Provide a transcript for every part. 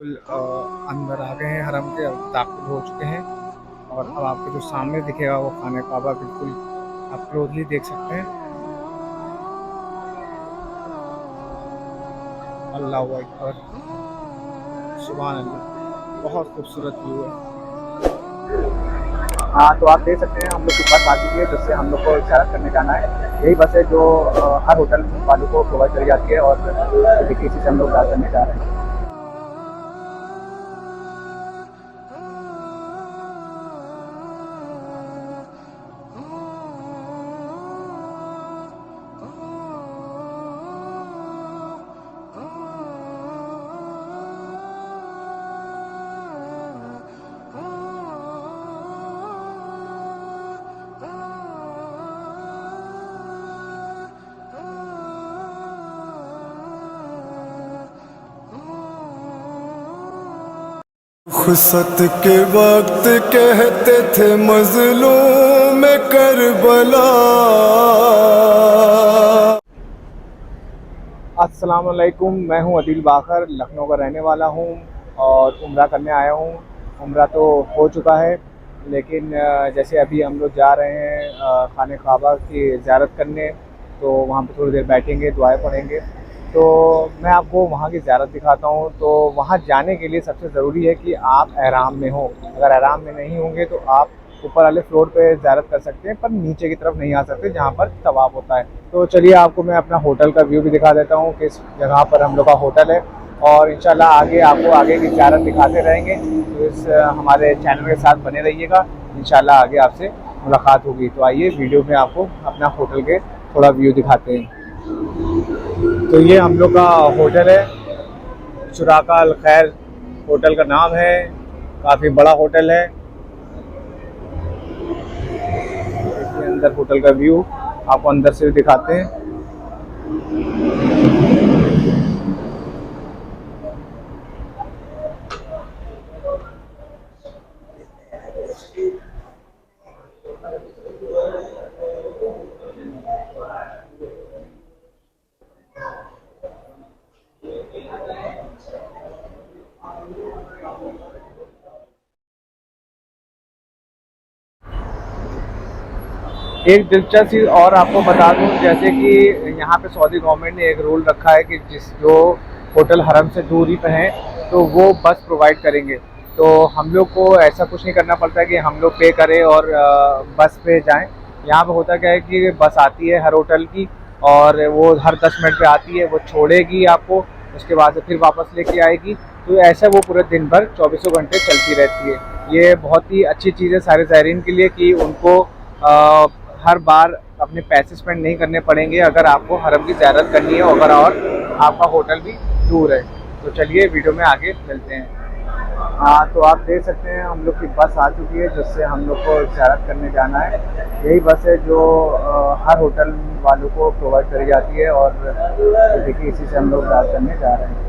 अंदर आ गए हैं हरम के, अब दाखिल हो चुके हैं। और अब आपको जो सामने दिखेगा वो खाने काबा बिल्कुल आप क्लोजली देख सकते हैं। अल्लाह अकबर, सुभान अल्लाह, बहुत खूबसूरत व्यू है। हाँ, तो आप देख सकते हैं हम लोग की बस आ चुकी है जिससे हम लोग को सैर करने जाना है। यही बस है जो हर होटल वालों को प्रोवाइड करी जाती है और देखिए इसी से हम लोग सैर करने जा रहे हैं। खुसत के वक्त कहते थे मजलूम करबला। अस्सलाम वालेकुम, मैं हूँ अदील बाकर, लखनऊ का रहने वाला हूँ और उम्रा करने आया हूँ। उम्रा तो हो चुका है, लेकिन जैसे अभी हम लोग जा रहे हैं खाने ख़ाबा की ज़ियारत करने, तो वहाँ पे थोड़ी देर बैठेंगे, दुआएं पढ़ेंगे। तो मैं आपको वहाँ की ज़ियारत दिखाता हूँ। तो वहाँ जाने के लिए सबसे ज़रूरी है कि आप एहराम में हो। अगर एहराम में नहीं होंगे तो आप ऊपर वाले फ्लोर पे ज़ियारत कर सकते हैं, पर नीचे की तरफ नहीं आ सकते जहाँ पर तवाफ़ होता है। तो चलिए आपको मैं अपना होटल का व्यू भी दिखा देता हूँ, किस जगह पर हम लोग का होटल है। और इंशाल्लाह आगे आपको आगे की ज़ियारत दिखाते रहेंगे। तो इस हमारे चैनल के साथ बने रहिएगा, इंशाल्लाह आगे आपसे मुलाकात होगी। तो आइए वीडियो में आपको अपना होटल के थोड़ा व्यू दिखाते हैं। तो ये हम लोग का होटल है, चुराका अल खैर होटल का नाम है। काफ़ी बड़ा होटल है। देखिए अंदर होटल का व्यू आपको अंदर से भी दिखाते हैं। एक दिलचस्प चीज़ और आपको बता दूं, जैसे कि यहाँ पे सऊदी गवर्नमेंट ने एक रूल रखा है कि जो होटल हरम से दूरी पे हैं तो वो बस प्रोवाइड करेंगे। तो हम लोग को ऐसा कुछ नहीं करना पड़ता है कि हम लोग पे करें और बस पे जाएं। यहाँ पे होता क्या है कि बस आती है हर होटल की, और वो हर 10 मिनट पे आती है, वो छोड़ेगी आपको, उसके बाद से फिर वापस लेके आएगी। तो ऐसा वो पूरे दिन भर चौबीसों घंटे चलती रहती है। ये बहुत ही अच्छी चीज़ है सारे ज़ायरीन के लिए कि उनको हर बार अपने पैसे स्पेंड नहीं करने पड़ेंगे अगर आपको हरम की ज़ियारत करनी है, अगर और आपका होटल भी दूर है। तो चलिए वीडियो में आगे मिलते हैं। हाँ, तो आप देख सकते हैं हम लोग की बस आ चुकी है जिससे हम लोग को ज़ियारत करने जाना है। यही बस है जो हर होटल वालों को प्रोवाइड करी जाती है और देखिए इसी से हम लोग ज़ियारत करने जा रहे हैं।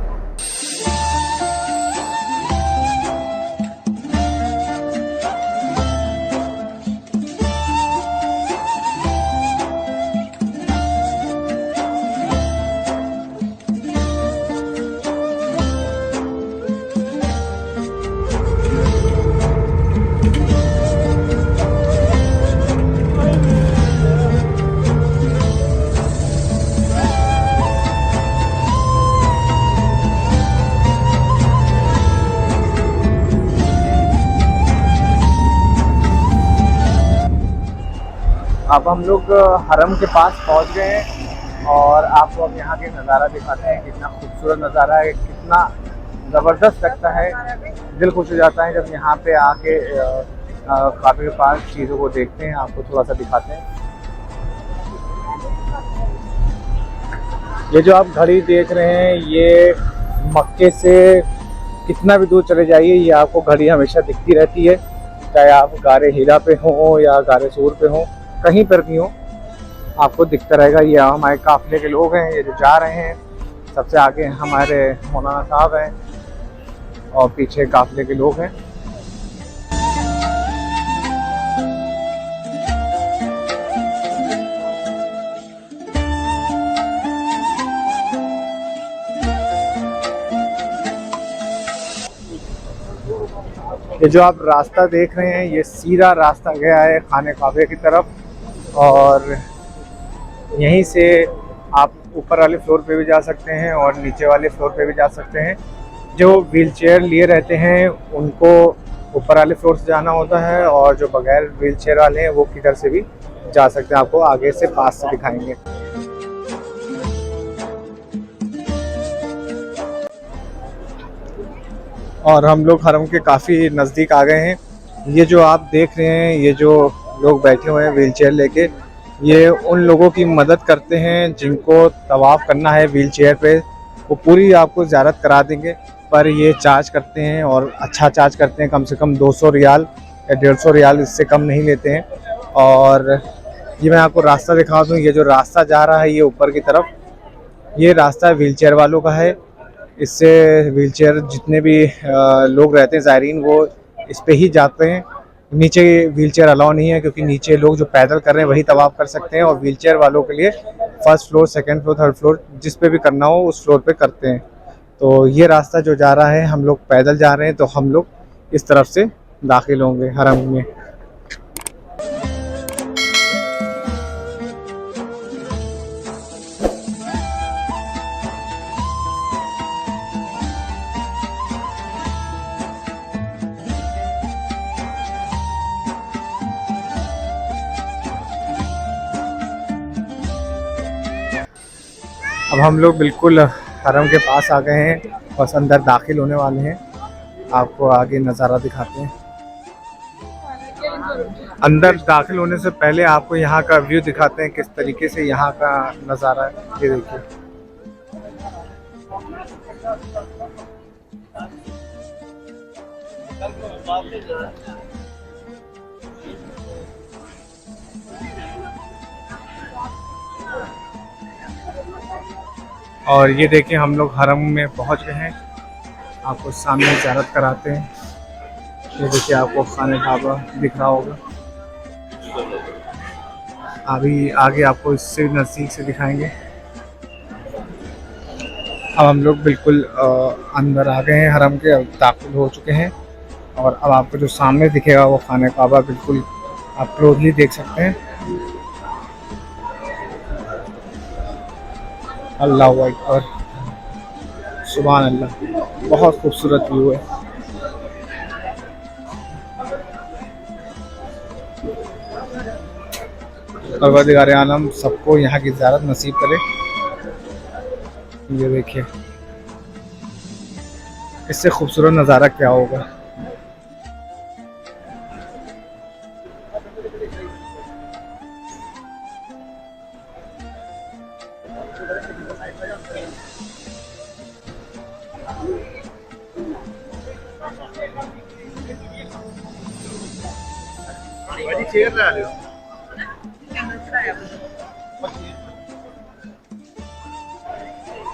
अब हम लोग हरम के पास पहुंच गए हैं और आपको अब यहाँ के नज़ारा दिखाते हैं। कितना खूबसूरत नज़ारा है, कितना ज़बरदस्त लगता है, दिल खुश हो जाता है जब यहाँ पे आके काफ़ी के पास चीज़ों को देखते हैं। आपको थोड़ा सा दिखाते हैं। ये जो आप घड़ी देख रहे हैं, ये मक्के से कितना भी दूर चले जाइए ये आपको घड़ी हमेशा दिखती रहती है। चाहे आप गारे हीरा पे हो या गारे सूर पे हो, कहीं पर भी हो, आपको दिखता रहेगा। ये हमारे काफिले के लोग हैं, ये जो जा रहे हैं। सबसे आगे हमारे मौलाना साहब हैं और पीछे काफिले के लोग हैं। ये जो आप रास्ता देख रहे हैं ये सीधा रास्ता गया है खाने काबे की तरफ, और यहीं से आप ऊपर वाले फ्लोर पे भी जा सकते हैं और नीचे वाले फ्लोर पे भी जा सकते हैं। जो व्हील चेयर लिए रहते हैं उनको ऊपर वाले फ्लोर से जाना होता है, और जो बगैर व्हील चेयर वाले हैं वो किधर से भी जा सकते हैं। आपको आगे से पास से दिखाएंगे। और हम लोग हरम के काफ़ी नज़दीक आ गए हैं। ये जो आप देख रहे हैं, ये जो लोग बैठे हुए हैं व्हील चेयर लेके, ये उन लोगों की मदद करते हैं जिनको तवाफ़ करना है व्हील चेयर पे। वो पूरी आपको ज़ियारत करा देंगे, पर ये चार्ज करते हैं और अच्छा चार्ज करते हैं। कम से कम 200 रियाल या 150 रियाल, इससे कम नहीं लेते हैं। और ये मैं आपको रास्ता दिखा दूँ। ये जो रास्ता जा रहा है ये ऊपर की तरफ, ये रास्ता व्हील चेयर वालों का है। इससे व्हील चेयर जितने भी लोग रहते हैं ज़ायरीन, वो इस पे ही जाते हैं। नीचे व्हील चेयर अलाउ नहीं है, क्योंकि नीचे लोग जो पैदल कर रहे हैं वही तवाफ़ कर सकते हैं, और व्हील चेयर वालों के लिए first floor, second floor, third floor जिस पे भी करना हो उस फ्लोर पे करते हैं। तो ये रास्ता जो जा रहा है, हम लोग पैदल जा रहे हैं, तो हम लोग इस तरफ से दाखिल होंगे हरम में। अब हम लोग बिल्कुल हरम के पास आ गए हैं, बस अंदर दाखिल होने वाले हैं। आपको आगे नज़ारा दिखाते हैं। अंदर दाखिल होने से पहले आपको यहाँ का व्यू दिखाते हैं, किस तरीके से यहाँ का नज़ारा है। ये देखिए, और ये देखिए हम लोग हरम में पहुँच गए हैं। आपको सामने ज़ियारत कराते हैं। ये देखिए आपको खाने काबा दिख रहा होगा। अभी आगे आपको इससे नज़दीक से दिखाएंगे। अब हम लोग बिल्कुल अंदर आ गए हैं हरम के, अब दाखिल हो चुके हैं। और अब आपको जो सामने दिखेगा वो खाने काबा बिल्कुल आप क्लोजली देख सकते हैं। अल्लाह अकबर, सुभान अल्लाह, बहुत खूबसूरत व्यू है। परवरदिगार आलम सबको यहाँ की ज़ियारत नसीब करे। ये देखिए, इससे खूबसूरत नज़ारा क्या होगा।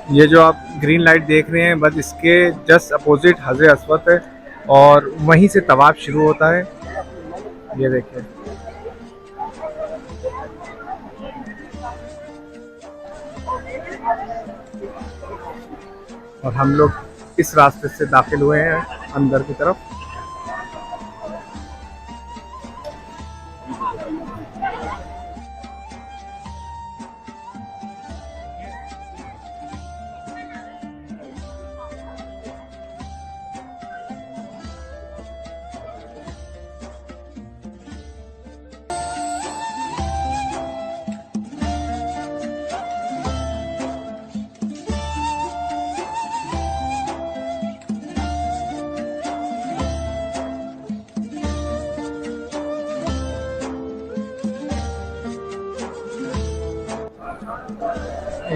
ये जो आप ग्रीन लाइट देख रहे हैं, बस इसके जस्ट अपोजिट हज़रत अस्वद है, और वहीं से तवाफ़ शुरू होता है। ये देखिए, और हम लोग इस रास्ते से दाखिल हुए हैं अंदर की तरफ।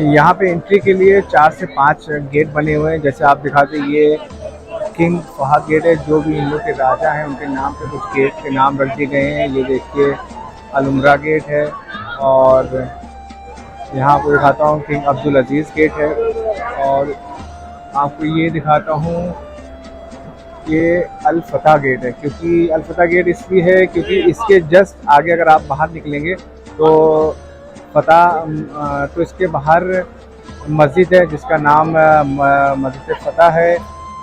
यहाँ पे एंट्री के लिए 4 से 5 गेट बने हुए हैं। जैसे आप दिखाते, ये किंग फहद गेट है। जो भी इन लोग के राजा हैं उनके नाम पे कुछ गेट के नाम रख दिए गए हैं। ये देखिए अलुमरा गेट है, और यहाँ आपको दिखाता हूँ किंग अब्दुल अजीज़ गेट है, और आपको ये दिखाता हूँ ये अल फतह गेट है। क्योंकि अल फतह गेट इसलिए है क्योंकि इसके जस्ट आगे अगर आप बाहर निकलेंगे तो फतह, तो इसके बाहर मस्जिद है जिसका नाम मस्जिद फतह है।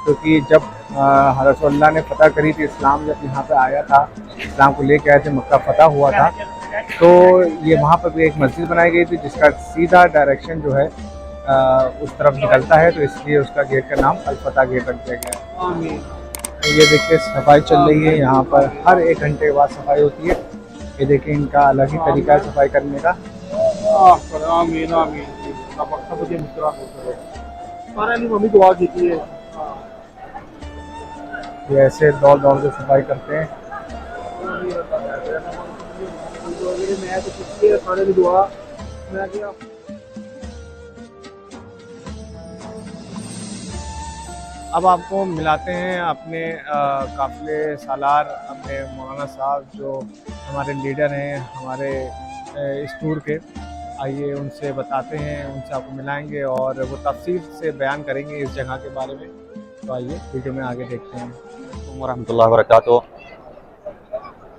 क्योंकि जब रसूलुल्लाह ने फतह करी थी, इस्लाम जब यहाँ पे आया था, इस्लाम को लेके आए थे, मक्का फतह हुआ था, तो ये वहाँ पर भी एक मस्जिद बनाई गई थी जिसका सीधा डायरेक्शन जो है उस तरफ निकलता है, तो इसलिए उसका गेट का नाम अल-फतह गेट रख दिया गया है। ये देखिए सफाई चल रही है, यहाँ पर हर 1 घंटे के बाद सफाई होती है। ये देखिए इनका अलग ही तरीका है सफाई करने का। आमीन आमीन मम्मी दुआ कीजिए। ये ऐसे दौड़ दौड़ के सफाई करते हैं। मैं तो किसी सारे की दुआ मैं क्या अब आपको मिलाते हैं अपने काफ़िले सालार, अपने मौलाना साहब जो हमारे लीडर हैं हमारे इस टूर के। आइए उनसे बताते हैं, उनसे आपको मिलाएंगे और वो तफसील से बयान करेंगे इस जगह के बारे में। तो आइए वीडियो में आगे देखते हैं। वरहमतुल्लाहि वबरकातुहू।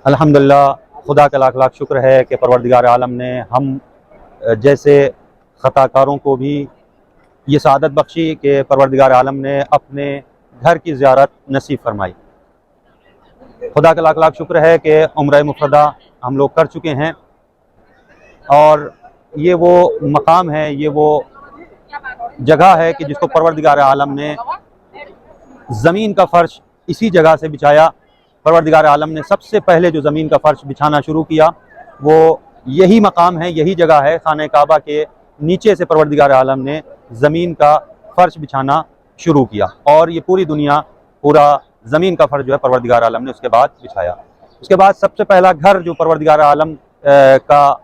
अल्हम्दुलिल्लाह, खुदा का लाख लाख शुक्र है कि परवरदिगार आलम ने हम जैसे ख़ताकारों को भी ये सआदत बख्शी कि परवरदिगार आलम ने अपने घर की ज़ियारत नसीब फरमाई। खुदा का लाख लाख शुक्र है कि उम्रा मुफ़रदा हम लोग कर चुके हैं और ये वो मकाम है, ये वो जगह है कि जिसको परवरदिगार आलम ने ज़मीन का फ़र्श इसी जगह से बिछाया। परवरदिगार आलम ने सबसे पहले जो ज़मीन का फ़र्श बिछाना शुरू किया वो यही मकाम है, यही जगह है। खाने काबा के नीचे से परवरदिगार आलम ने ज़मीन का फ़र्श बिछाना शुरू किया और ये पूरी दुनिया, पूरा ज़मीन का फ़र्श जो है परवरदिगार आलम ने उसके बाद बिछाया। उसके बाद सबसे पहला घर जो परवरदिगार आलम का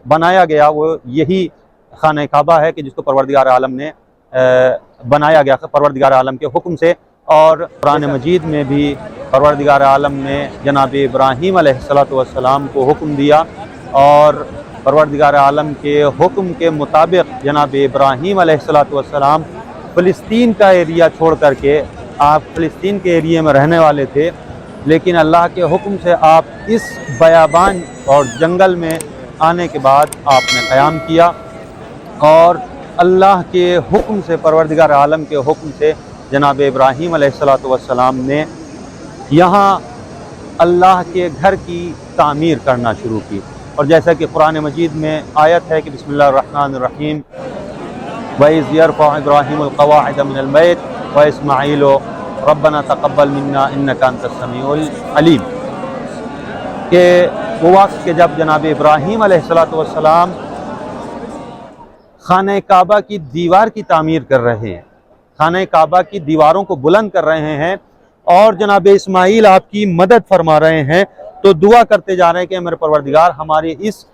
बनाया गया वो यही खाने काबा है कि जिसको परवरदिगार आलम ने बनाया गया परवरदिगार आलम के हुक्म से। और कुरान मजीद में भी परवरदिगार आलम ने जनाब इब्राहीम अलैहिस्सलाम को हुक्म दिया और परवरदिगार आलम के हुक्म के मुताबिक जनाब इब्राहीम अलैहिस्सलाम फ़िलिस्तीन का एरिया छोड़ करके, आप फ़िलिस्तीन के एरिए में रहने वाले थे, लेकिन अल्लाह के हुक्म से आप इस बयाबान और जंगल में आने के बाद आपने क़याम किया और अल्लाह के हुक्म से, परवरदिगार आलम के हुक्म से जनाब इब्राहीम अलैहिस्सलाम ने यहाँ अल्लाह के घर की तामीर करना शुरू की। और जैसा कि कुरान मजीद में आयत है कि बिस्मिल्लाहिर्रहमानिर्रहीम वइज़ यरफ़अ इब्राहीमुल क़वाइद मिनल बैत व इस्माईल रब्बना तक़ब्बल मिन्ना इन्नका अंतस समीउल अलीम, के वो वक्त के जब जनाब इब्राहीम अलैहिस्सलाम खाने काबा की दीवार की तामीर कर रहे हैं, खाने काबा की दीवारों को बुलंद कर रहे हैं और जनाब इस्माईल आपकी मदद फरमा रहे हैं, तो दुआ करते जा रहे हैं कि मेरे परवरदिगार हमारी इस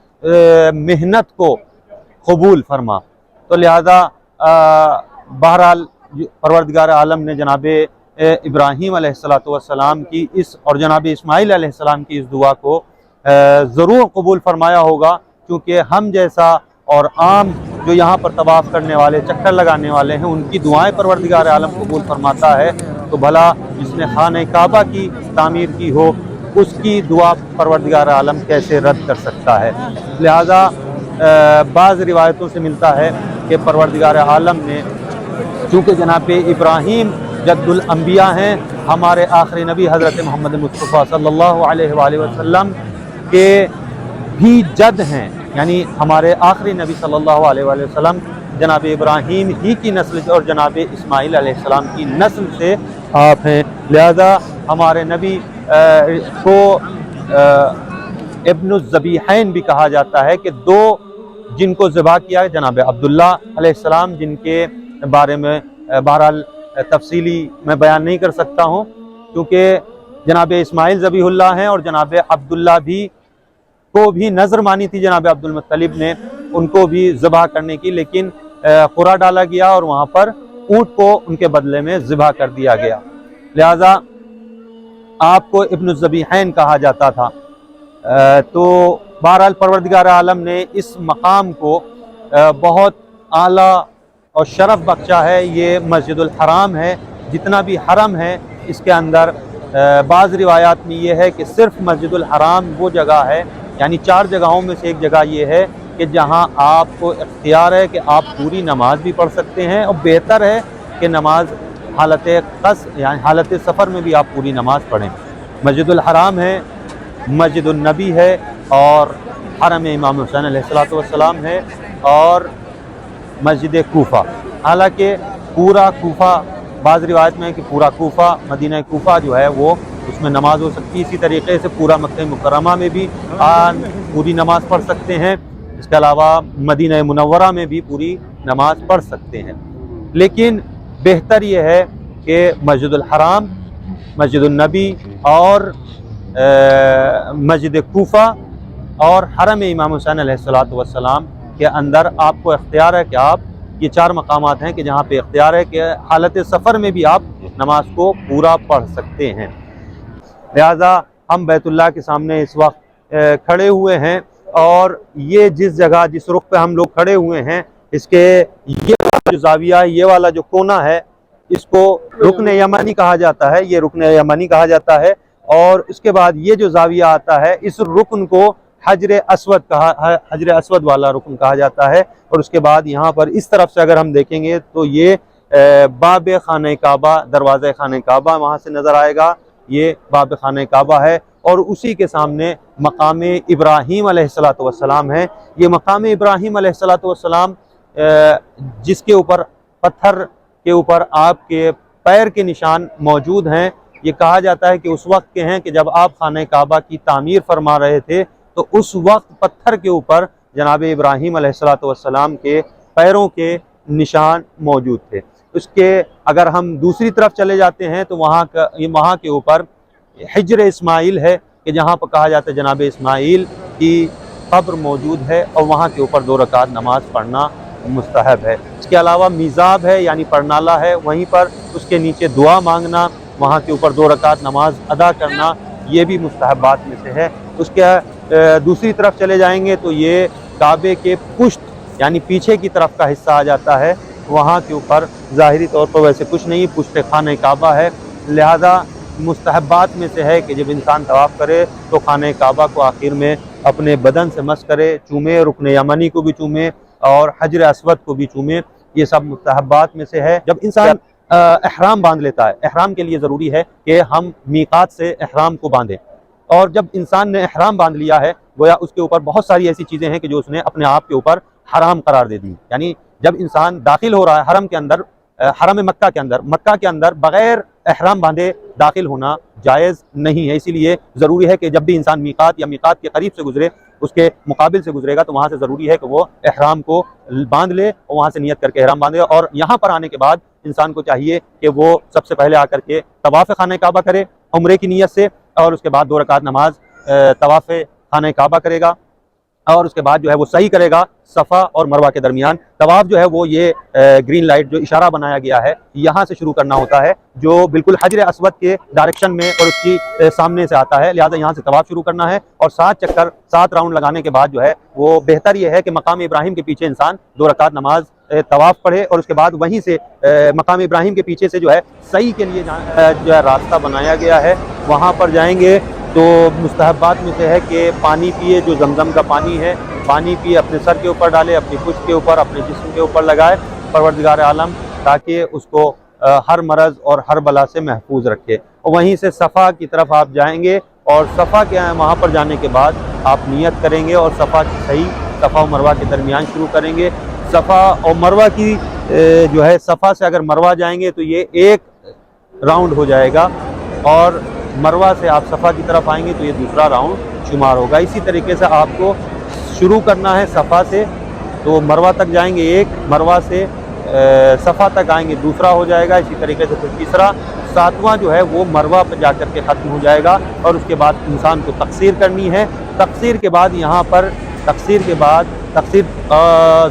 मेहनत को कबूल फरमा। तो लिहाजा बहरहाल परवरदिगार आलम ने जनाब इब्राहीम अलैहिस्सलाम की इस और जनाब इस्माईल अलैहिस्सलाम की इस दुआ को ज़रूर कबूल फरमाया होगा, क्योंकि हम जैसा और आम जो यहाँ पर तवाफ़ करने वाले, चक्कर लगाने वाले हैं, उनकी दुआएं परवरदिगार आलम कबूल फरमाता है, तो भला जिसने खाने काबा की तामीर की हो उसकी दुआ परवरदिगार आलम कैसे रद्द कर सकता है। लिहाजा बाज़ रिवायतों से मिलता है कि परवरदिगार आलम ने, चूँकि जनाब इब्राहीम जद्दुल अंबिया हैं, हमारे आखिरी नबी हज़रत मोहम्मद मुस्तफ़ा सल्लल्लाहु अलैहि वसल्लम के भी जद हैं, यानी हमारे आखिरी नबी सल्लल्लाहु अलैहि वसल्लम जनाब इब्राहीम ही की नस्ल और जनाब इस्माईल अलैहिस्सलाम की नस्ल से आप हैं। लिहाजा हमारे नबी को इब्नुज़्ज़बीहैन भी कहा जाता है कि दो जिनको ज़िबा किया, जनाब अब्दुल्ला अलैहिस्सलाम, जिनके बारे में बहरहाल तफसीली मैं बयान नहीं कर सकता हूँ, क्योंकि जनाब इस्माईल ज़बीहुल्लाह हैं और जनाब अब्दुल्ला भी को भी नज़र मानी थी जनाब अब्दुल मुत्तलिब ने, उनको भी ज़िबा करने की, लेकिन कुरा डाला गया और वहाँ पर ऊँट को उनके बदले में ज़िबा कर दिया गया। लिहाजा आपको इब्नुज़्ज़बीहैन कहा जाता था। तो बहरहाल परवरदिगार आलम ने इस मकाम को बहुत आला और शरफ बख्शा है। ये मस्जिदुल हराम है, जितना भी हरम है इसके अंदर बाज़ रिवायात में ये है कि सिर्फ मस्जिदुल हराम वो जगह है, यानी 4 जगहों में से एक जगह ये है कि जहाँ आपको इख्तियार है कि आप पूरी नमाज भी पढ़ सकते हैं और बेहतर है कि नमाज हालत कस यानी हालत सफ़र में भी आप पूरी नमाज़ पढ़ें। मस्जिदुल हराम है, मस्जिदुल नबी है और हरम इमाम हुसैन अलैहिस्सलाम है और मस्जिद कूफा। हालांकि पूरा कूफा, बाज़ रिवायत में है कि पूरा कूफा, मदीना कूफा जो है वो उसमें नमाज हो सकती है। इसी तरीके से पूरा मक्का मुकर्रमा में भी पूरी नमाज पढ़ सकते हैं। इसके अलावा मदीना मुनव्वरा में भी पूरी नमाज पढ़ सकते हैं। लेकिन बेहतर ये है कि मस्जिदुल हराम, मस्जिदुल नबी और मस्जिद कूफा और हरम इमाम हुसैन अलैहिस्सलाम के अंदर आपको इख्तियार है कि आप ये 4 मकामात हैं कि जहाँ पे इख्तियार है कि हालत सफ़र में भी आप नमाज को पूरा पढ़ सकते हैं। लिहाजा हम बैतुल्लाह के सामने इस वक्त खड़े हुए हैं और ये जिस जगह, जिस रुख पे हम लोग खड़े हुए हैं, इसके ये जो जाविया, ये वाला जो कोना है, इसको रुकन यमनी कहा जाता है। ये रुकन यमनी कहा जाता है। और उसके बाद ये जो जाविया आता है, इस रुकन को हजर अस्वद वाला रुकन कहा जाता है। और उसके बाद यहाँ पर इस तरफ से अगर हम देखेंगे तो ये बाब खाने काबा, दरवाज़ा खाने काबा वहाँ से नज़र आएगा। ये बाब खाने काबा है और उसी के सामने मकाम इब्राहीम अलैहिस्सलाम है। ये मकाम इब्राहीम अलैहिस्सलाम जिसके ऊपर पत्थर के ऊपर आपके पैर के निशान मौजूद हैं। ये कहा जाता है कि उस वक्त के हैं कि जब आप खाने काबा की तामीर फरमा रहे थे तो उस वक्त पत्थर के ऊपर जनाब इब्राहीम अलैहिस्सलाम के पैरों के निशान मौजूद थे। उसके अगर हम दूसरी तरफ चले जाते हैं तो वहाँ के ऊपर हिजर इस्माइल है कि जहाँ पर कहा जाता है जनाब इस्माइल की कब्र मौजूद है और वहाँ के ऊपर 2 रकात नमाज पढ़ना मुस्तहब है। इसके अलावा मीज़ाब है यानी परनाला है, वहीं पर उसके नीचे दुआ मांगना, वहाँ के ऊपर 2 रकात नमाज अदा करना, ये भी मुस्तहबात में से है। उसके दूसरी तरफ चले जाएंगे तो ये काबे के पुश्त यानी पीछे की तरफ का हिस्सा आ जाता है। वहाँ के ऊपर ज़ाहिरी तौर पर वैसे कुछ नहीं, पुश्त खाने काबा है। लिहाजा मुस्तहबात में से है कि जब इंसान तवाफ़ करे तो खाने काबा को आखिर में अपने बदन से मस करे, चूमे, रुकन यमनी को भी चूमे और हजर अस्वद को भी चूमे। ये सब मुस्तहबात में से है। जब इंसान एहराम बांध लेता है, एहराम के लिए ज़रूरी है कि हम मीक़ात से एहराम को बांधें। और जब इंसान ने एहराम बांध लिया है, गोया उसके ऊपर बहुत सारी ऐसी चीज़ें हैं कि जो उसने अपने आप के ऊपर हराम करार दे दी। यानी जब इंसान दाखिल हो रहा है हरम के अंदर, हरम मक्का के अंदर बग़ैर एहराम बांधे दाखिल होना जायज़ नहीं है। इसीलिए ज़रूरी है कि जब भी इंसान मीक़ात या मीक़ात के करीब से गुजरे, उसके मुकाबिल से गुजरेगा, तो वहाँ से ज़रूरी है कि वो एहराम को बांध ले और वहाँ से नियत करके एहराम बांधे। और यहाँ पर आने के बाद इंसान को चाहिए कि वो सबसे पहले आकर के तवाफ़ खाने काबा करे उम्रे की नियत से, और उसके बाद 2 रकात नमाज तवाफ़ खाने काबा करेगा और उसके बाद जो है वो सही करेगा सफ़ा और मरवा के दरमियान। तवाफ़ जो है वो ये ग्रीन लाइट जो इशारा बनाया गया है यहाँ से शुरू करना होता है, जो बिल्कुल हजर अस्वद के डायरेक्शन में और उसकी सामने से आता है। लिहाजा यहाँ से तवाफ़ शुरू करना है और 7 चक्कर 7 राउंड लगाने के बाद जो है वो बेहतर ये है कि मकाम इब्राहीम के पीछे इंसान 2 रकात नमाज तवाफ़ पढ़े और उसके बाद वहीं से मकाम इब्राहीम के पीछे से जो है सही के लिए जो है रास्ता बनाया गया है, वहाँ पर जाएंगे। तो मुस्तहबात में से है कि पानी पिए, जो जमजम का पानी है, पानी पिए, अपने सर के ऊपर डाले, अपनी पुश्त के ऊपर, अपने जिस्म के ऊपर लगाए परवरदिगार आलम, ताकि उसको हर मरज़ और हर बला से महफूज रखे। और वहीं से सफ़ा की तरफ आप जाएंगे और सफ़ा के वहाँ पर जाने के बाद आप नियत करेंगे और सफ़ा की सही सफ़ा और मरवा के दरमियान शुरू करेंगे। सफ़ा और मरवा की जो है, सफ़ा से अगर मरवा जाएंगे तो ये 1 राउंड हो जाएगा और मरवा से आप सफ़ा की तरफ आएंगे तो ये दूसरा राउंड शुमार होगा। इसी तरीके से आपको शुरू करना है सफ़ा से, तो मरवा तक जाएंगे 1, मरवा से सफ़ा तक आएंगे दूसरा हो जाएगा। इसी तरीके से फिर तीसरा, 7वां जो है वो मरवा पर जा कर के ख़त्म हो जाएगा। और उसके बाद इंसान को तक़सीर करनी है। तक़सीर के बाद यहाँ पर तक़सीर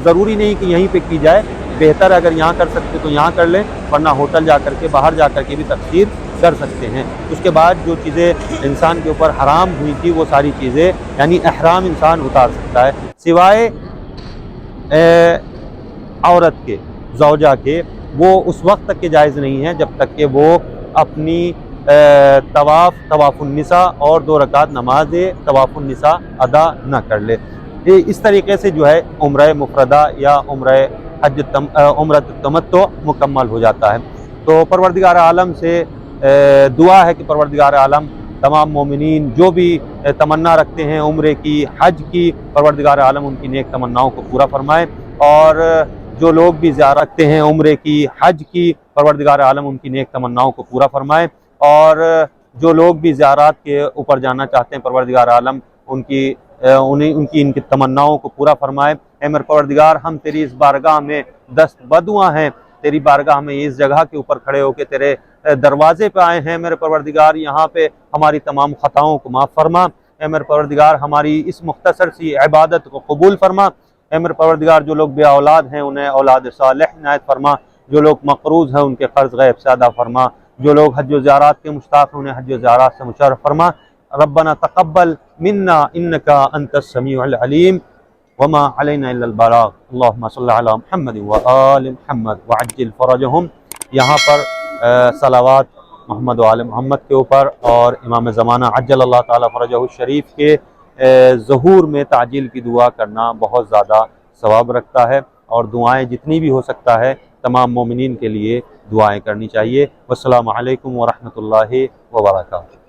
ज़रूरी नहीं कि यहीं पे की जाए, बेहतर अगर यहाँ कर सकते तो यहाँ कर लें, वरना होटल जा कर के, बाहर जा कर के भी तक़सीर कर सकते हैं। उसके बाद जो चीज़ें इंसान के ऊपर हराम हुई थी वो सारी चीज़ें यानी एहराम इंसान उतार सकता है, सिवाय औरत के, ज़ौजा के, वो उस वक्त तक के जायज़ नहीं है जब तक कि वो अपनी तवाफ़ुन्निसा और 2 रकात नमाज तवाफ़ुन्निसा अदा न कर ले। इस तरीके से जो है उम्रे मुफ़रदा या उम्रत तमत्तु मुकम्मल हो जाता है। तो परवरदिगार आलम से दुआ है कि परवरदिगार आलम तमाम मोमिनीन जो भी तमन्ना रखते हैं उम्रे की, हज की, परवरदिगार आलम उनकी नेक तमन्नाओं को पूरा फरमाए। और जो लोग भी ज़ियारत रखते हैं उम्रे की, हज की, परवरदिगार आलम उनकी नेक तमन्नाओं को पूरा फरमाए। और जो लोग भी ज़ियारत के ऊपर जाना चाहते हैं परवरदिगार आलम उनकी इनकी तमन्नाओं को पूरा फरमाए। ऐ मेरे परवरदिगार, हम तेरी इस बारगाह में दस्त बदुआ हैं, तेरी बारगाह में इस जगह के ऊपर खड़े होकर तेरे दरवाजे पे आए हैं। मेरे परवरदिगार, यहाँ पे हमारी तमाम ख़ताओं को माफ़ फरमा। ऐ मेरे परवरदिगार, हमारी इस मुख्तसर सी इबादत को कबूल फरमा। ऐ मेरे परवरदिगार, जो लोग बे औलाद हैं उन्हें औलाद सालिह इनायत फरमा। जो लोग मक़रूज़ हैं उनके क़र्ज़ गैब से अदा फरमा। जो लोग हज व ज़ियारत के मुश्ताक़ हैं उन्हें हज व ज़ियारत से मुशर्रफ फरमा। रब्बना तक़ब्बल मिन्ना इन्नका अंतस समीउल अलीम वमा अलैना इल्लल बलाग। अल्लाहुम्मा सल्लि अला मुहम्मद व आलि मुहम्मद व अज्जिल फ़रजहुम। यहाँ पर सलावात मोहम्मद व आले मोहम्मद के ऊपर और इमाम ज़माना अज्जलल्लाहु ताला फ़रजहु शरीफ के ज़हूर में ताजील की दुआ करना बहुत ज़्यादा सवाब रखता है। और दुआएं जितनी भी हो सकता है तमाम मोमिनीन के लिए दुआएं करनी चाहिए। वस्सलामु अलैकुम व रहमतुल्लाहि व बरकातुहू।